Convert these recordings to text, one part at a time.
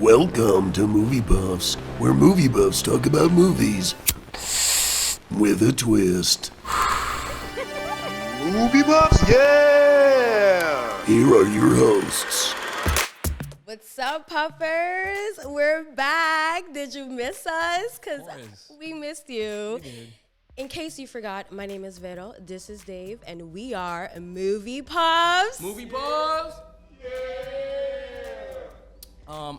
Welcome to Movie Buffs, where movie buffs talk about movies with a twist. Movie Buffs, yeah! Here are your hosts. What's up, puppers? We're back. Did you miss us? Because we missed you. We did. In case you forgot, my name is Vero, this is Dave, and we are Movie Puffs. Movie Buffs!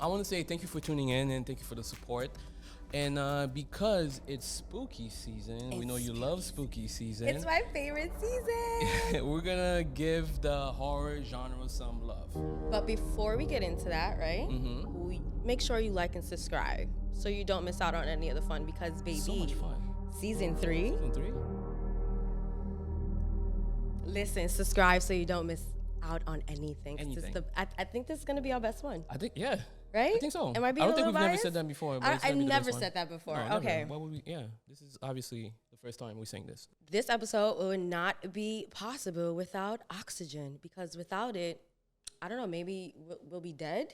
I want to say thank you for tuning in and thank you for the support. And because it's spooky season, we know you love spooky season. It's my favorite season. We're gonna give the horror genre some love. But before we get into that, right? We make sure you like and subscribe so you don't miss out on any of the fun because, baby, So much fun. Season 3. Season 3? Listen, subscribe so you don't miss out on anything. 'Cause Anything. I think this is gonna be our best one. I think, yeah. Right? I think so. Am I being I don't a think little we've never biased? said that before. But it's I gonna be the never best said one. that before. No, never. Okay. What would we, yeah, this is obviously the first time we're saying this. This episode would not be possible without oxygen because without it, I don't know, maybe we'll be dead.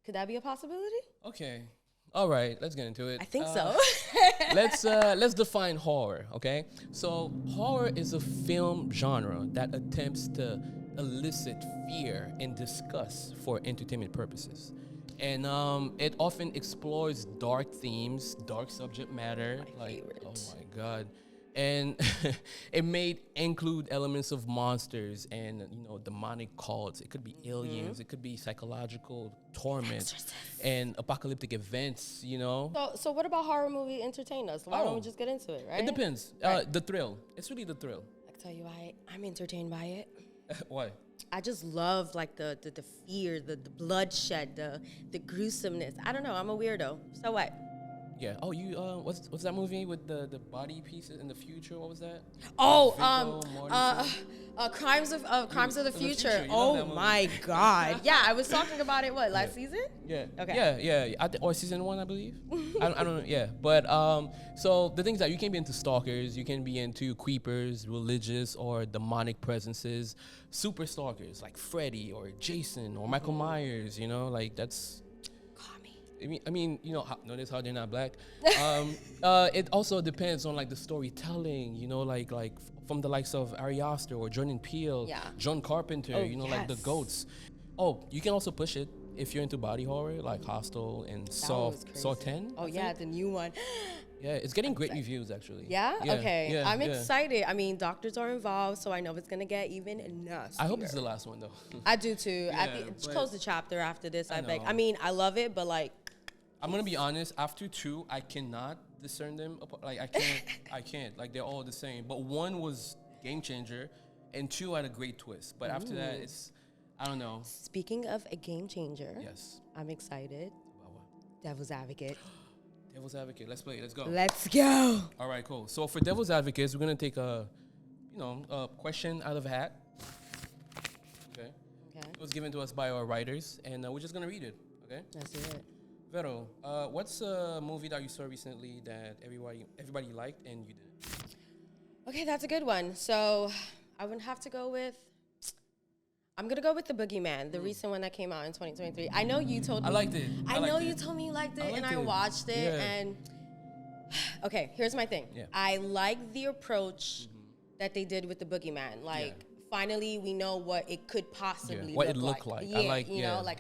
Could that be a possibility? Okay. All right, let's get into it. I think so. Let's define horror, okay? So horror is a film genre that attempts to elicit fear and disgust for entertainment purposes. And it often explores dark themes, dark subject matter. favorite. Oh my God. And it may include elements of monsters and, demonic cults. It could be aliens. It could be psychological torment and apocalyptic events, So what about horror movie entertain us? Why don't we just get into it, right? It depends. Right. The thrill. It's really the thrill. I tell you why I'm entertained by it. Why? I just love like the fear, the bloodshed, the gruesomeness. I don't know. I'm a weirdo. So what? Yeah. Oh, you. What's that movie with the body pieces in the future? What was that? Oh, Crimes of the Future. Future. You love that Oh movie. my God. Yeah, I was talking about it. What, last season? Yeah. Okay. Yeah. Or season 1, I believe. I don't know. Yeah. But so the things that you can be into stalkers, you can be into creepers, religious or demonic presences, super stalkers like Freddy or Jason or Michael Myers. Like that's. Call me. I mean, notice how they're not black. It also depends on like the storytelling, like from the likes of Ari Aster or Jordan Peele, Yeah. John Carpenter, like the yes. goats. Oh, you can also push it if you're into body horror, like Hostel and Saw was crazy. 10. Oh I yeah, think. the new one. Yeah, it's getting great reviews actually. Yeah? Okay. Yeah, I'm yeah. excited. I mean, doctors are involved, so I know it's gonna get even nastier. I hope it's the last one though. I do too. Yeah, Just but- close the chapter after this. I beg. know. I mean, I love it, but like, I'm gonna be honest. After 2, I cannot discern them. Like I can't. Like they're all the same. But 1 was game changer, and 2 had a great twist. But after that, I don't know. speaking of a game changer, Yes. I'm excited. Wow, wow. Devil's Advocate. Devil's Advocate. Let's play. Let's go. Let's go. All right, cool. So for Devil's Advocates, we're gonna take a question out of a hat. Okay. Okay. It was given to us by our writers, and we're just gonna read it. Okay. Let's do it. Vero, what's a movie that you saw recently that everybody liked and you didn't? Okay, that's a good one. So I would have to go with. I'm gonna go with The Boogeyman, the recent one that came out in 2023. I know you told me. I liked it. I know you told me you liked it, and liked I it. watched it. Yeah. And okay, here's my thing. Yeah. I like the approach that they did with The Boogeyman. Like, finally, we know what it could possibly What look it looked like. Yeah, I like.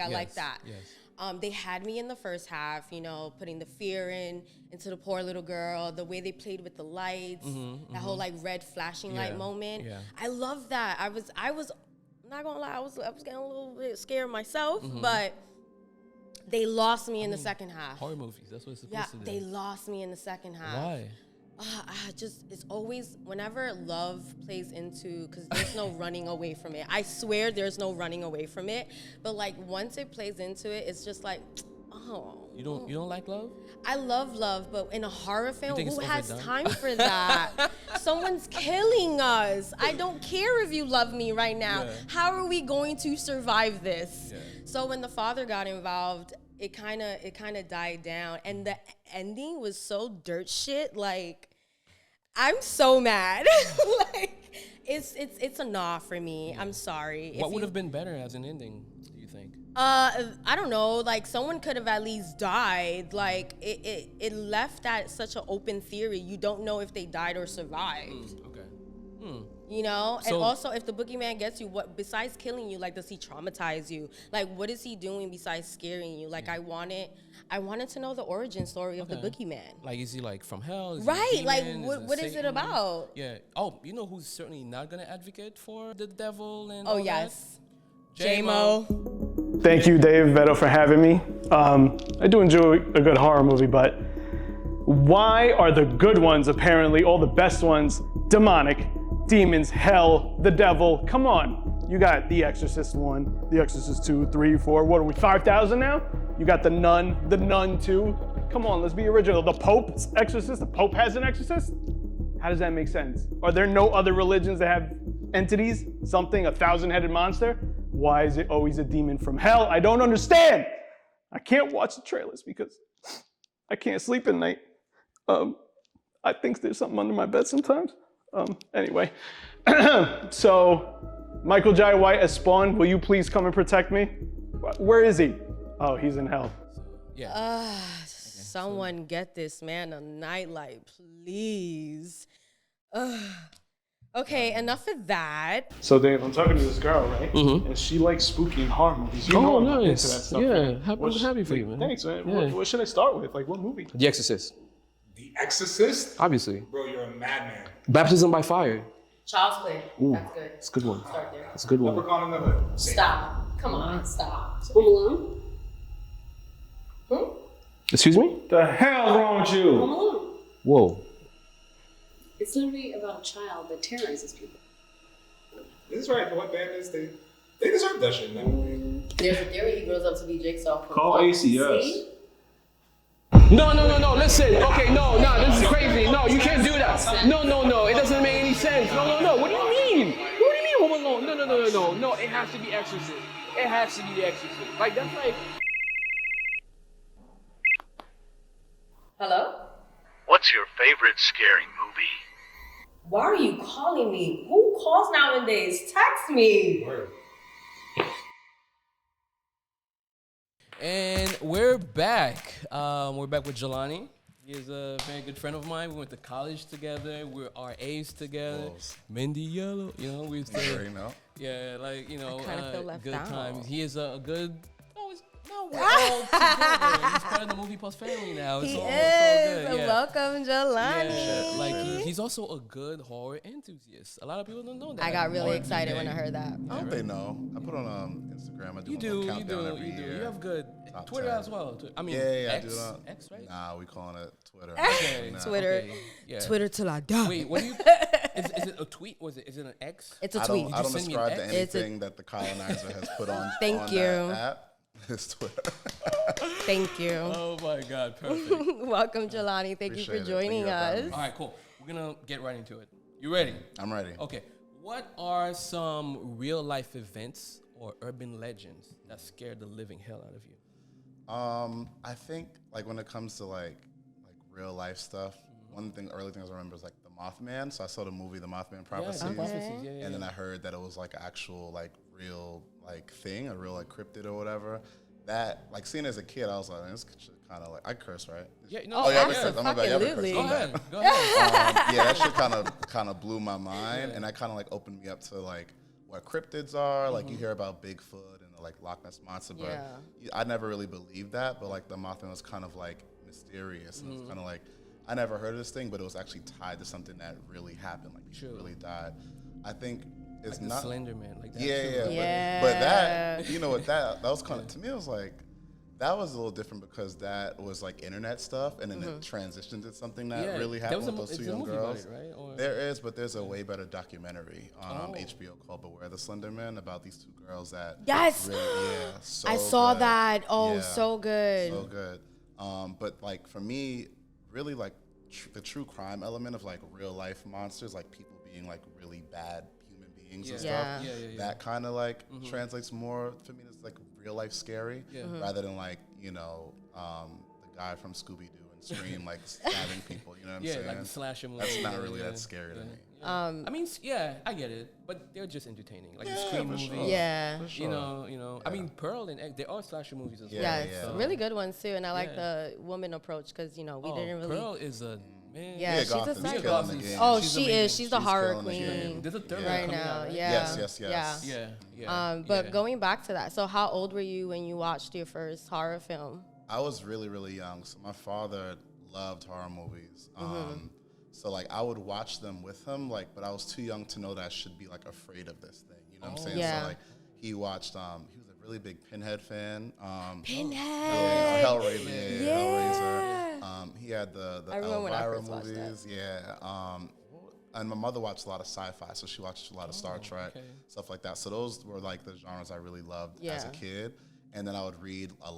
I yes, like that. Yes. They had me in the first half, putting the fear into the poor little girl, the way they played with the lights, that whole like red flashing light Yeah, moment. yeah. I love that. I was not gonna lie, I was getting a little bit scared myself, but they lost me in the second half. Horror movies. That's what it's supposed Yeah, to do. they lost me in the second half. Why? It's always whenever love plays into, because there's no running away from it. I swear there's no running away from it. But like once it plays into it, it's just like, oh. You don't like love? I love love, but in a horror film, think who it's has overdone? time for that? Someone's killing us. I don't care if you love me right now. Yeah. How are we going to survive this? Yeah. So when the father got involved, it kind of died down, and the ending was so dirt shit. Like, I'm so mad. Like, it's a nah for me. I'm sorry. What would have been better as an ending, do you think? I don't know. Like someone could have at least died. Like it left at such an open theory. You don't know if they died or survived. Okay. You know, and So- also if the boogeyman gets you, what besides killing you? Like, does he traumatize you? Like, what is he doing besides scaring you? Like, I wanted to know the origin story of the boogeyman. Like, is he like from hell? Is he a Right? Like, demon? what is it Satan? about? Yeah. Oh, you know who's certainly not gonna advocate for the devil and Oh all yes, that? J-Mo. Thank you, Dave, Vero, for having me. I do enjoy a good horror movie, but why are the good ones, apparently, all the best ones, demonic? Demons, hell, the devil, come on. You got The Exorcist 1, The Exorcist 2, 3, 4, what are we, 5,000 now? You got The Nun 2. Come on, let's be original. The Pope's exorcist, the Pope has an exorcist? How does that make sense? Are there no other religions that have entities, something, a 1,000-headed monster? Why is it always a demon from hell? I don't understand. I can't watch the trailers because I can't sleep at night. I think there's something under my bed sometimes. Anyway, so Michael Jai White as Spawn, will you please come and protect me? Where is he? Oh, he's in hell. Yeah. Someone get this man a nightlight, please. Okay, enough of that. So Dave, I'm talking to this girl, right? And she likes spooky and horror movies. You know I'm into that stuff. Yeah, right? I'm happy for you, man. Thanks, man. Yeah. What should I start with? Like, what movie? The Exorcist, The Exorcist? obviously. Bro, you're a madman. Baptism by Fire. Child's Play. That's good. It's a good one. Start there. It's a good one. Leprechaun in the Hood. Stop. Come on, stop. Home Alone? Excuse me? The hell wrong with Home you? Alone. Whoa. It's literally about a child that terrorizes people. This is right. For what band is they deserve that shit in that movie. There's a theory he grows up to be Jigsaw. Call ACS. See? No, listen. Okay, no, this is crazy. No, you can't do that. No, it doesn't make any sense. No. What do you mean? What do you mean Home Alone? No, it has to be Exorcist. It has to be The Exorcist. Like, that's like... Hello? What's your favorite scary movie? Why are you calling me? Who calls nowadays? Text me. And we're back. We're back with Jelani. He is a very good friend of mine. We went to college together. We're RAs together. Mindy Yellow, you know, we used to. Yeah, like, you know, kinda feel left good out. times. He is a good. We're all together. He's part of the Movie Plus family now. It's He all is. good. Yeah. Welcome, Jelani. Yeah, like he's also a good horror enthusiast. A lot of people don't know that. I got really Horror excited when I today. heard that. I don't they know. I put on Instagram. I do You a do, little you countdown do, every you do. year. You have good Top Twitter 10. as well. I mean, Yeah, I X, do that. X, right? Nah, we calling it Twitter. Okay, Nah. Twitter. Okay, yeah. Twitter till I die. Wait, what do you? Is it a tweet? Was it? Is it an X? It's a I tweet. don't, I don't send me an subscribe to X? It's a- anything that the colonizer has put on. Thank on you. That app. It's Twitter. Thank you. Oh my God, perfect. Welcome, Jelani. Thank you for Appreciate it. Thank joining you for having us. me. All right, cool. We're gonna get right into it. You ready? I'm ready. Okay. What are some real life events or urban legends that scared the living hell out of you? I think like when it comes to like real life stuff, one thing, early things I remember is like the Mothman. So I saw the movie The Mothman Prophecies, Yeah. and then I heard that it was like an actual like real like thing, a real like cryptid or whatever. That like seeing it as a kid, I was like, this shit kind of like I curse, right? Yeah, Oh, yeah, absolutely. I'm about to curse. Go I'm bad. ahead. Go ahead. Yeah, that shit kind of blew my mind, and that kind of like opened me up to like what cryptids are. Like you hear about Bigfoot and the like Loch Ness monster, but I never really believed that. But like the Mothman was kind of like mysterious, and it was kind of like I never heard of this thing, but it was actually tied to something that really happened. Like people really died. I think it's Like not the Slender Man, like that. yeah, too. yeah. But that, you know what, that was kind of, to me, it was like, that was a little different because that was like internet stuff, and then it transitioned to something that Yeah, really there happened was with those two it's a young movie about girls. it, right? Or- There is, but there's a way better documentary on HBO called Beware the Slender Man about these two girls that Yes! really, so I saw good. that. Oh, Yeah, so good. so good. But like for me, really like the true crime element of like real life monsters, like people being like really bad human beings and Yeah. stuff. Yeah. That kind of like translates more for me as like real life scary, rather than like the guy from Scooby Doo and Scream like stabbing people. You know what I'm saying? like the slasher movie. That's not really that scary to me. I mean, yeah, I get it, but they're just entertaining. Like the Scream movies. Sure. Yeah. For sure. You know. I mean, Pearl and Egg, they are slasher movies as well. Yes, yeah. really good ones too, and I like Yeah. the woman approach because we didn't really. Pearl is a man. Yeah, she's a Gotham's psycho. killing the game. Oh, She's she amazing. is. She's the horror killing the game. queen There's a third one right coming now. out, right? Yeah. Yes. Yeah. But yeah. going back to that, so how old were you when you watched your first horror film? I was really, really young. So my father loved horror movies. So like I would watch them with him, like, but I was too young to know that I should be like afraid of this thing. You know what I'm saying? Yeah. So like he watched. He was a really big Pinhead fan. Pinhead. Hellraiser. Yeah. Hellraiser. He had the I remember when I Elvira first watched that. movies. Yeah. And my mother watched a lot of sci-fi, so she watched a lot of Star Trek, stuff like that. So those were like the genres I really loved as a kid. And then I would read I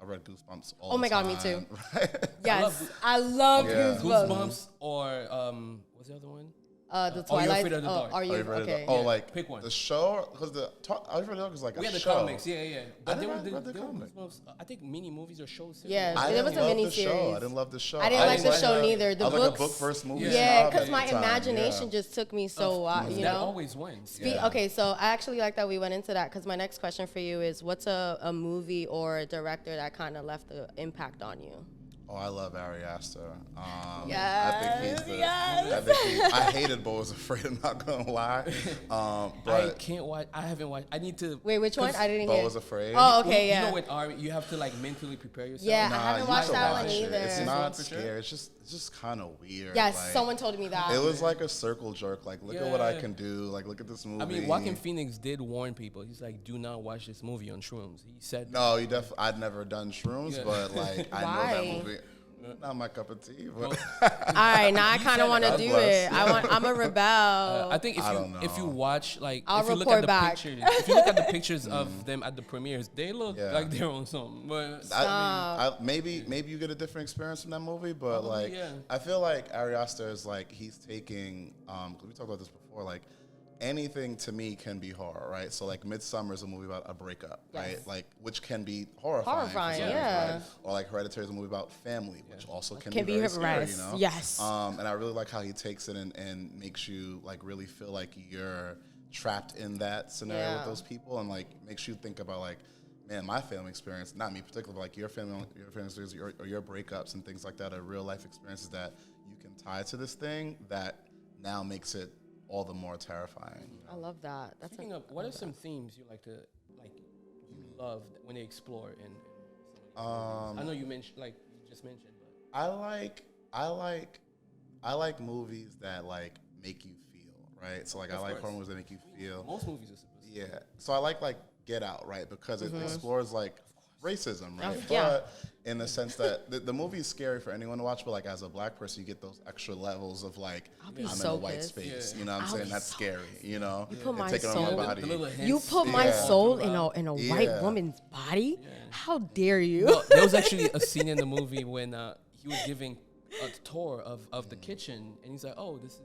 read Goosebumps all the time. Oh my God, me too. Right? Yes, I love Yeah. Goosebumps. Goosebumps or what's the other one? The Are You Twilight. Afraid of the Dark? Are you Are you ready okay? to, oh, Yeah, like pick one. the show, because Are You Ready to Talk is like We a had the show. comics, yeah. But didn't there read the were comic. Goosebumps, I think mini movies or shows. too. Yeah. I There didn't was a love the miniseries. show. I didn't love the show. I didn't like the didn't show like- neither. The I was like a books. book first movie. Yeah, snob because at my the time, imagination yeah. just took me so wild, you That know. always wins. Yeah. Okay, so I actually like that we went into that because my next question for you is, what's a movie or a director that kind of left an impact on you? Oh, I love Ari Aster. Yes, I think he's the. yes. I hated Bo Was Afraid. I'm not gonna lie. I But can't watch. I haven't watched. I need to. Wait, which one? I didn't Bo hear. Was Afraid. Oh, okay, yeah. You know, with Ari, you have to like mentally prepare yourself. Yeah, Nah, I haven't you watched should that watch one it. either. It's not For sure. scary. It's just kind of weird. Yes, like, someone told me that. It was like a circle jerk. Like, look at what I Yeah. can do. Like, look at this movie. I mean, Joaquin Phoenix did warn people. He's like, "Do not watch this movie on shrooms." He said, No, I'd never done shrooms, Yeah. but like I know Why? that movie. Not my cup of tea, but All right, now I kind of want to God do bless. it. I'm a rebel. I think I don't if you know. watch like I'll if you look report at the back. pictures, if you look at the pictures of them at the premieres, they look Yeah. like they're on something. But maybe you get a different experience from that movie, but Probably, like yeah. I feel like Ari Aster is like he's taking 'cause we talked about this before, like anything to me can be horror, right? So like Midsummer is a movie about a breakup, right? Yes. Like which can be horrifying, Horrifying, for some, yeah. right? Or like Hereditary is a movie about family, which also can Can be be very scary, right. you know? Yes. And I really like how he takes it and makes you like really feel like you're trapped in that scenario with Yeah. those people, and like makes you think about like, man, my family experience, not me particularly, but like your family experience or your breakups and things like that are real life experiences that you can tie to this thing that now makes it all the more terrifying. You know? I love that. That's speaking of, what are some themes you like to you love when they explore in I know you mentioned you just mentioned, but I like movies that like make you feel, right? So like I like course. horror movies that make you feel. most movies are supposed to. Yeah. So I like Get Out, right? Because it explores like racism, right? yeah. But in the sense that the movie is scary for anyone to watch, but like as a black person, you get those extra levels of like be I'm so in a white pissed. space. Yeah. You know what I'm I'll saying? be That's so scary, you know? You put And my taking on soul- my body. The little hints You put my Yeah. soul in a white Yeah. woman's body? How dare you? Well, there was actually a scene in the movie when he was giving a tour of the kitchen, and he's like, "Oh, this is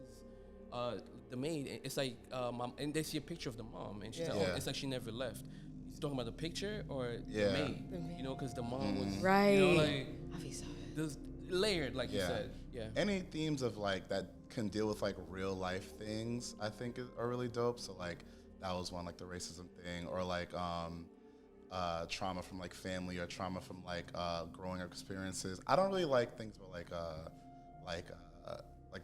the maid." And it's like mom, and they see a picture of the mom, and she's like, "Oh, Yeah. it's like she never left." He's talking about the picture or Yeah. the maid, you know, because the mom was Right. you know, like I'll be so- this layered, like you Yeah. said, yeah. Any themes of like that can deal with like real life things, I think are really dope. So like that was one, like the racism thing, or like trauma from like family or trauma from like growing up experiences. I don't really like things about like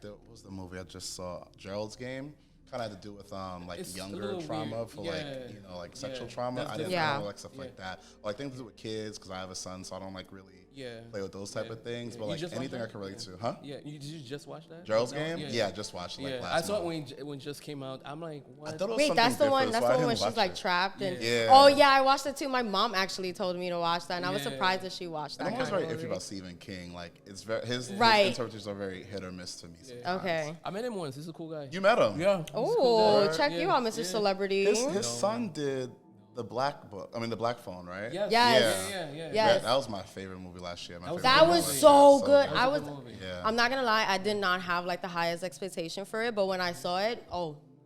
what was the movie I just saw? Gerald's Game. Kind of had to do with like It's a younger little trauma weird. for Yeah. like like sexual Yeah. trauma. That's I didn't different. know like stuff like that, or like things to do with kids because I have a son, so I don't like really Yeah. play with those type Yeah. of things. Yeah. But You like just watched anything I that? can relate Yeah. to, huh? Yeah, did you just watch that? Gerald's No? Game? Yeah, I just watched it like Yeah, last I saw month. it when it just came out. I'm like, what? I thought it was Wait, something that's the one. different, That's so the I one where didn't she's watch like it. trapped and. Yeah. Oh yeah, I watched it too. My mom actually told me to watch that, and I was Yeah. surprised that she watched that. And I'm always kind very of iffy movie. about Stephen King. Like it's very his Right. interpretations are very hit or miss to me. Sometimes. Okay. I met him once. He's a cool guy. You met him? Yeah. he's a cool Oh, guy. check you Yeah, out, Mr. yeah. Celebrity. His son did the Black Book. I mean the Black Phone, right? Yes. Yes. Yeah. Yes. That was my favorite movie last year. That was so good. I was. Yeah. I'm not gonna lie. I did not have like the highest expectation for it, but when I saw it,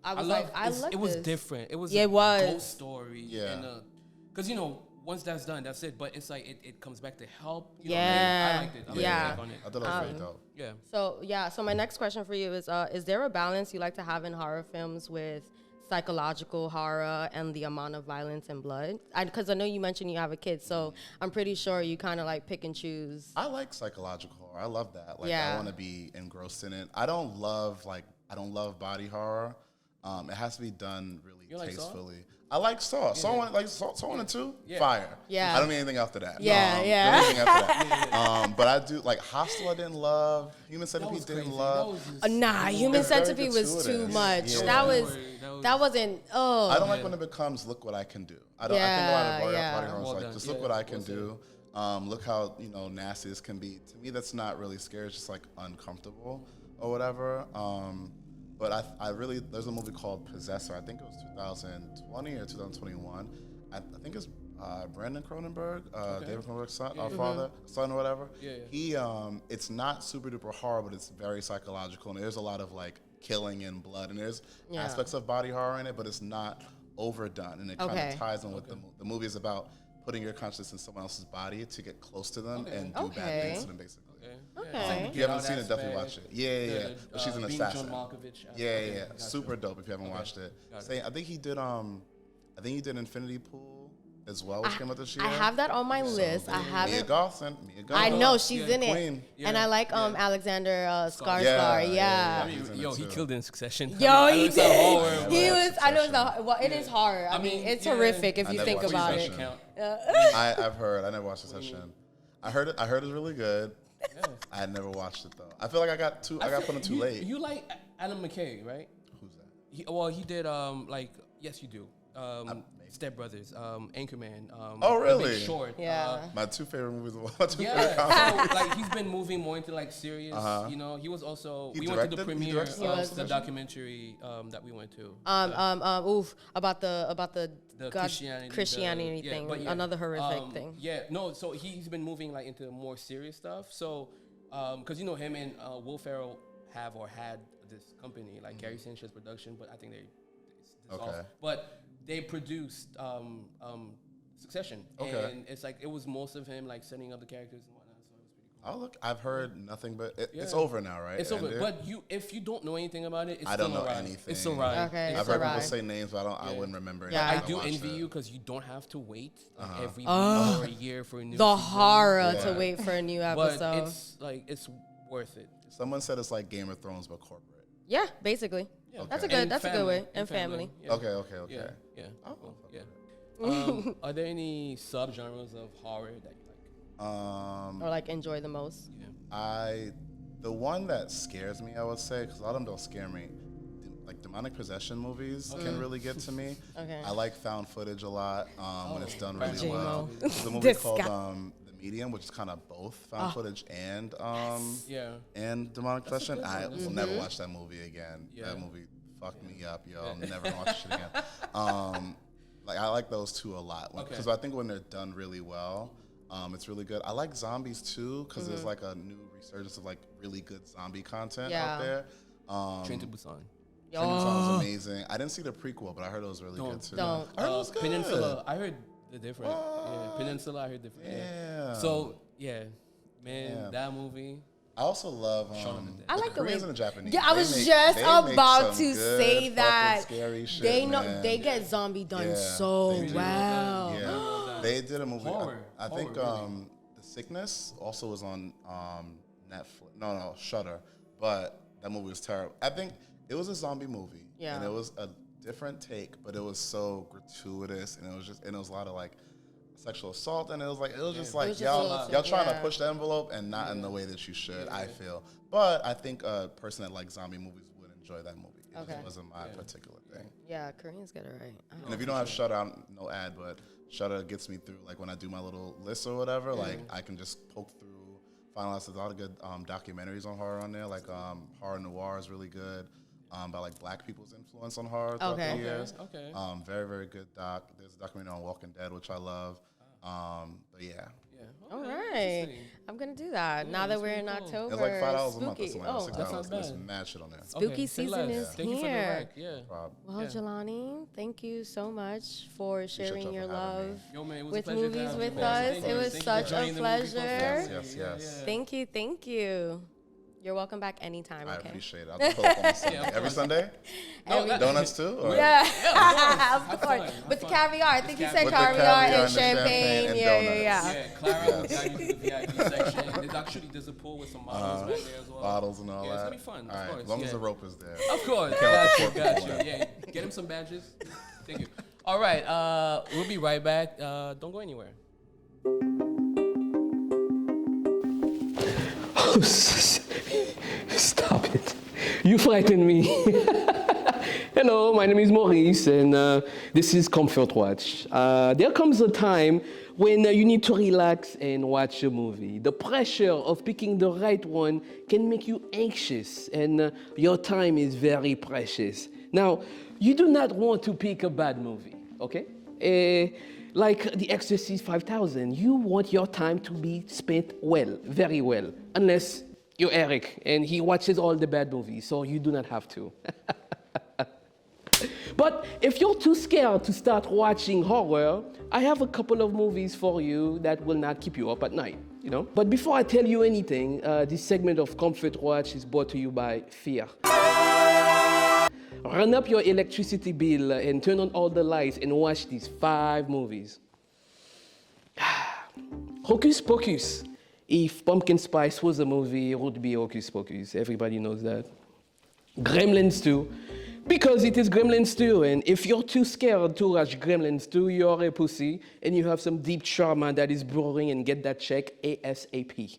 I was like, I like it was this. different. It was Yeah, a it was. ghost story. Yeah. And because once that's done, that's it. But it's like it comes back to help. You Yeah. know, I liked it. I liked Yeah. the take on it. I thought it was very dope. Yeah. So my next question for you is there a balance you like to have in horror films with psychological horror and the amount of violence and blood? Because I know you mentioned you have a kid, so I'm pretty sure you kind of like pick and choose. I like psychological horror. I love that. Like Yeah. I want to be engrossed in it. I don't love body horror. It has to be done really You like Saw? tastefully. I like Saw. Saw 1 and 2, fire. Yeah. I don't need anything after that. Yeah, yeah. Don't need anything after that. But I do like Hostel. I didn't love. Human Centipede didn't crazy. love. Nah, Human It's very Centipede was too gratuitous. much. Yeah. That wasn't. Oh. I don't like when it becomes look what I can do. I think a lot of body horror is Well like done. just look Yeah, what I can well do. Look how nasty this can be. To me, that's not really scary. It's just like uncomfortable or whatever. But I really there's a movie called Possessor. I think it was 2020 or 2021. I think it's Brandon Cronenberg, David Cronenberg's son, son or whatever. Yeah. He it's not super duper horror, but it's very psychological, and there's a lot of like killing and blood, and there's aspects of body horror in it, but it's not overdone, and it kind of ties in with the movie is about putting your consciousness in someone else's body to get close to them and do bad things to them, basically. Okay. If you haven't seen it, definitely watch it. Yeah. But she's an assassin. John Malkovich. Yeah. Super dope if you haven't watched it. I think he did Infinity Pool as well, which came out this year. I have that on my list. I Mia haven't. Gotham. I know she's in it, Queen. and I like Alexander Skarsgård. Yeah. I mean, he killed it in Succession. Yo, I he know it's not did. horror, He but- was. I know it's not. Well, it is horror. I mean, it's horrific if I you never think watched about it. Succession. Count. I've heard. I never watched Succession. I heard it's really good. I had never watched it though. I feel like I got put in too late. You like Adam McKay, right? Who's that? He did yes, you do. Step Brothers, Anchorman. Oh, The really? Big Short. Yeah. My two favorite movies. My two favorite Yeah, comedies. so like he's been moving more into like serious. You know, he was also. He We went to the directed- he premiere directed of the Succession? documentary that we went to. About the The God, Christianity yeah, thing. but yeah, Another horrific thing. Yeah, no. So he's been moving like into more serious stuff. So, because him and Will Ferrell have or had this company like Gary Sanchez Production, but I think it's dissolved. Okay. But they produced Succession, Okay. and it's like it was most of him like setting up the characters and whatnot. So it was pretty cool. Oh look, I've heard nothing but it's Yeah. over now, right? It's over, Ended? but if you don't know anything about it, it's I still don't know a ride. anything. It's still right. Okay. I've It's heard a people ride. say names, but I wouldn't remember. Yeah. anything. I do watched envy it. you because you don't have to wait like every week or a year for a new The season. horror Yeah. to wait for a new But episode. it's worth it. Someone said it's like Game of Thrones but corporate. Yeah, basically. Yeah. That's a Okay. good. That's a good way. And family. family. Yeah. Okay. Yeah. Yeah. Oh, Cool. fuck Yeah. with Are there any subgenres of horror that you like? Or like enjoy the most. Yeah. The one that scares me, I would say, because a lot of them don't scare me. Like demonic possession movies can really get to me. Okay. I like found footage a lot when it's done really J-Mo. well. There's a movie This called guy. The Medium, which is kind of both found footage and Yeah. and demonic That's a possession. good one. I That's will a never good watch that movie again. Yeah. That movie fucked me up, yo. I'm never gonna watch that shit again. Like I like those two a lot because I think when they're done really well, it's really good. I like zombies too because there's like a new resurgence of like really good zombie content out there. Train to Busan. Train to Busan was amazing. I didn't see the prequel, but I heard it was really good too. Don't. I heard it was good. Peninsula. I heard the different. Yeah. Peninsula. I heard different. Yeah. So yeah, man, Yeah. that movie. I also love I like the way. Koreans and the Japanese. Yeah, I They was make- just they make about some to good say fucking that. Scary shit, They know man. they get zombie done Yeah, so they do. well. Yeah, they did a movie. Horror. I think Horror, really. The Sickness also was on Netflix. No, Shudder. But that movie was terrible. I think it was a zombie movie. Yeah. And it was a different take, but it was so gratuitous, and it was a lot of like sexual assault, and it was just like just a y'all little- trying yeah. to push the envelope and not in the way that you should. I feel, but I think a person that likes zombie movies would enjoy that movie. It Okay. just wasn't my particular thing. Yeah, Koreans get it right. And if you don't have Shudder, no ad, but Shudder gets me through. Like when I do my little list or whatever, like I can just poke through. Finalize a lot of good documentaries on horror on there. Like Horror Noir is really good. By like black people's influence on horror throughout the years. Okay. Very, very good doc. There's a documentary on Walking Dead, which I love. But yeah. All right. I'm gonna do that now that we're in October. It's like $5 a month or Spooky. something. Oh, $6. bad. There's mad shit on there. spooky say season less. is Thank you for the here. rec. Yeah. Problem. Well, Jelani, thank you so much for sharing y'all your for having me. love Yo, man, it was a with pleasure to movies have you, with man. us. Thank It you. was Thank you for such a joining the movie club pleasure. family. Yes, yes. Thank you. You're welcome back anytime, I okay? appreciate it. I'll just pull up on Sunday. of Every course. Sunday? Every- Donuts too? Or? Yeah, of Have course. fun. With the Have fun. caviar. I think you said With the caviar caviar and and the champagne champagne. and Yeah, donuts. yeah. Yeah, Clara will guide you to the VIP section. There's a pool with some bottles back there as well. Bottles and all Yeah, that. it's gonna be fun. All right, Of course. as long as yeah. the rope is there. Of course. Can't Got let you. the poor Yeah. Get him some badges. Thank you. All right. We'll be right back. Don't go anywhere. Stop it. You frighten me. Hello, my name is Maurice, and this is Comfort Watch. There comes a time when you need to relax and watch a movie. The pressure of picking the right one can make you anxious, and your time is very precious. Now, you do not want to pick a bad movie, okay? Like The Exorcist 5000, you want your time to be spent well, very well, unless you're Eric and he watches all the bad movies, so you do not have to. But if you're too scared to start watching horror, I have a couple of movies for you that will not keep you up at night, you know? But before I tell you anything, this segment of Comfort Watch is brought to you by fear. Run up your electricity bill and turn on all the lights and watch these 5 movies. Hocus Pocus. If Pumpkin Spice was a movie, it would be Hocus Pocus. Everybody knows that. Gremlins 2. Because it is Gremlins 2, and if you're too scared to watch Gremlins 2, you're a pussy, and you have some deep trauma that is brewing, and get that check ASAP.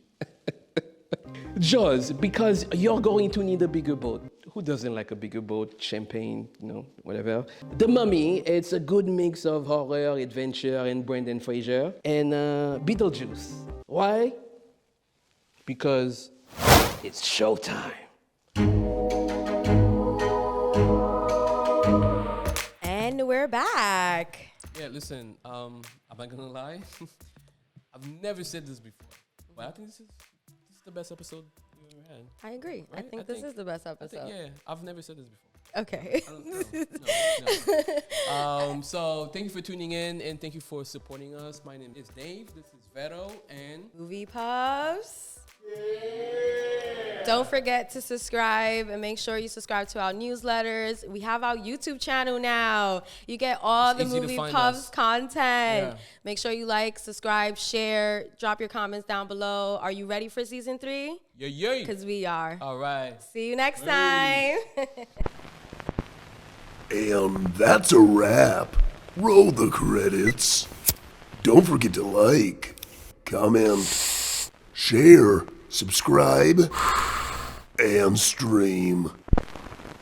Jaws, because you're going to need a bigger boat. Who doesn't like a bigger boat? Champagne, you know, whatever. The Mummy, it's a good mix of horror, adventure, and Brendan Fraser. And Beetlejuice. Why? Because it's showtime. And we're back. Yeah, listen, I'm not gonna lie. I've never said this before, but I think this is the best episode we've ever had. I agree. I Right? think this is the best episode. Yeah, I've never said this before. Okay. No. So thank you for tuning in and thank you for supporting us. My name is Dave. This is Vero and Movie Puffs. Don't forget to subscribe and make sure you subscribe to our newsletters. We have our YouTube channel now. You get all the easy to Movie find Puffs us. content. Yeah. Make sure you like, subscribe, share, drop your comments down below. Are you ready for season 3? yeah. Because we are. All right. See you next time. And that's a wrap. Roll the credits. Don't forget to like, comment, share, subscribe, and stream.